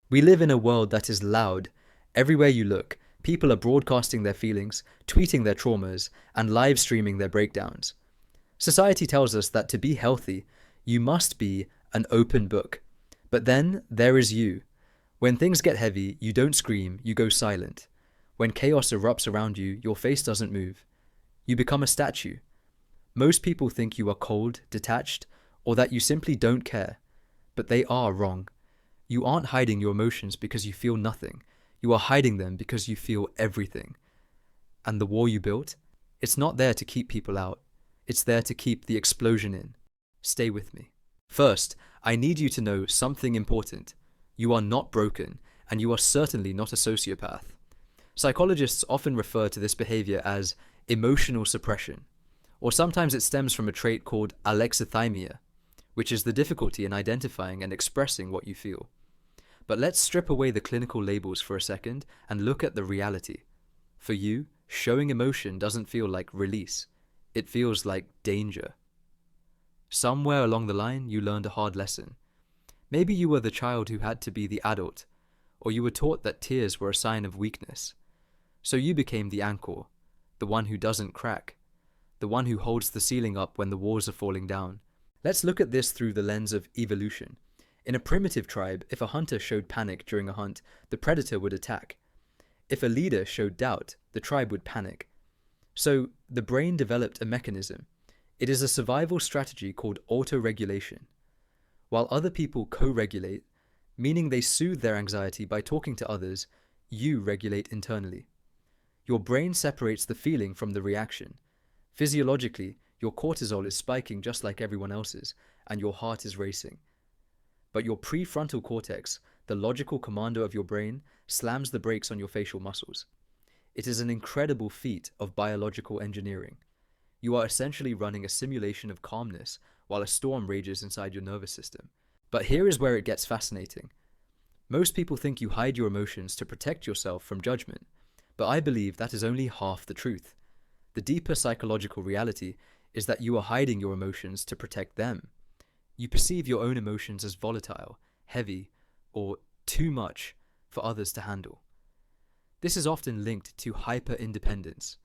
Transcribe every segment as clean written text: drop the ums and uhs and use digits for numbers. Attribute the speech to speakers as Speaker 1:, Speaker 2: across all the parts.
Speaker 1: We live in a world that is loud. Everywhere you look, people are broadcasting their feelings, tweeting their traumas, and live streaming their breakdowns. Society tells us that to be healthy, you must be an open book. But then there is you. When things get heavy, you don't scream, you go silent. When chaos erupts around you, your face doesn't move. You become a statue. Most people think you are cold, detached, or that you simply don't care. But they are wrong. You aren't hiding your emotions because you feel nothing. You are hiding them because you feel everything. And the wall you built? It's not there to keep people out. It's there to keep the explosion in. Stay with me. First, I need you to know something important. You are not broken, and you are certainly not a sociopath. Psychologists often refer to this behavior as emotional suppression, or sometimes it stems from a trait called alexithymia, which is the difficulty in identifying and expressing what you feel. But let's strip away the clinical labels for a second and look at the reality. For you, showing emotion doesn't feel like release. It feels like danger. Somewhere along the line, you learned a hard lesson. Maybe you were the child who had to be the adult, or you were taught that tears were a sign of weakness. So you became the anchor, the one who doesn't crack, the one who holds the ceiling up when the walls are falling down. Let's look at this through the lens of evolution. In a primitive tribe, if a hunter showed panic during a hunt, the predator would attack. If a leader showed doubt, the tribe would panic. So the brain developed a mechanism. It is a survival strategy called auto-regulation. While other people co-regulate, meaning they soothe their anxiety by talking to others, you regulate internally. Your brain separates the feeling from the reaction. Physiologically, your cortisol is spiking just like everyone else's, and your heart is racing. But your prefrontal cortex, the logical commander of your brain, slams the brakes on your facial muscles. It is an incredible feat of biological engineering. You are essentially running a simulation of calmness while a storm rages inside your nervous system. But here is where it gets fascinating. Most people think you hide your emotions to protect yourself from judgment, but I believe that is only half the truth. The deeper psychological reality is that you are hiding your emotions to protect them. You perceive your own emotions as volatile, heavy, or too much for others to handle. This is often linked to hyper-independence.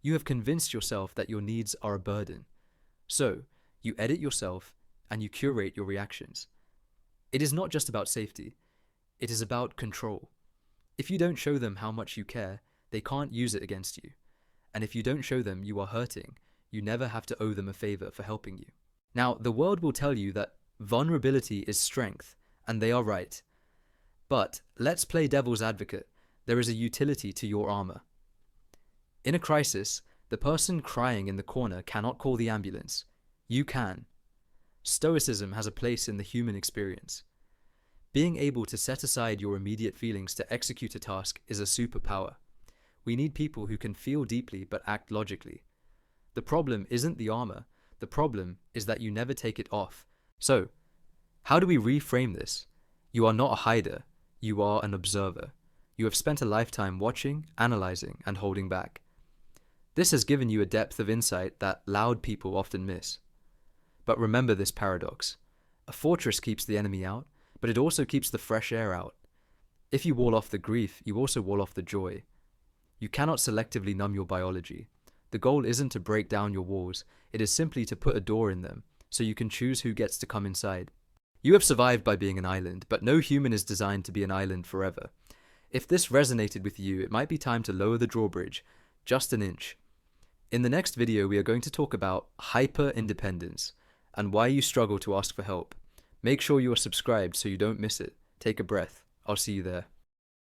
Speaker 1: You have convinced yourself that your needs are a burden. So, you edit yourself and you curate your reactions. It is not just about safety. It is about control. If you don't show them how much you care, they can't use it against you. And if you don't show them you are hurting, you never have to owe them a favor for helping you. Now, the world will tell you that vulnerability is strength, and they are right. But let's play devil's advocate. There is a utility to your armor. In a crisis, the person crying in the corner cannot call the ambulance. You can. Stoicism has a place in the human experience. Being able to set aside your immediate feelings to execute a task is a superpower. We need people who can feel deeply but act logically. The problem isn't the armor. The problem is that you never take it off. So, how do we reframe this? You are not a hider. You are an observer. You have spent a lifetime watching, analyzing, and holding back. This has given you a depth of insight that loud people often miss. But remember this paradox. A fortress keeps the enemy out, but it also keeps the fresh air out. If you wall off the grief, you also wall off the joy. You cannot selectively numb your biology. The goal isn't to break down your walls, it is simply to put a door in them, so you can choose who gets to come inside. You have survived by being an island, but no human is designed to be an island forever. If this resonated with you, it might be time to lower the drawbridge, just an inch. In the next video, we are going to talk about hyper-independence, and why you struggle to ask for help. Make sure you are subscribed so you don't miss it. Take a breath. I'll see you there.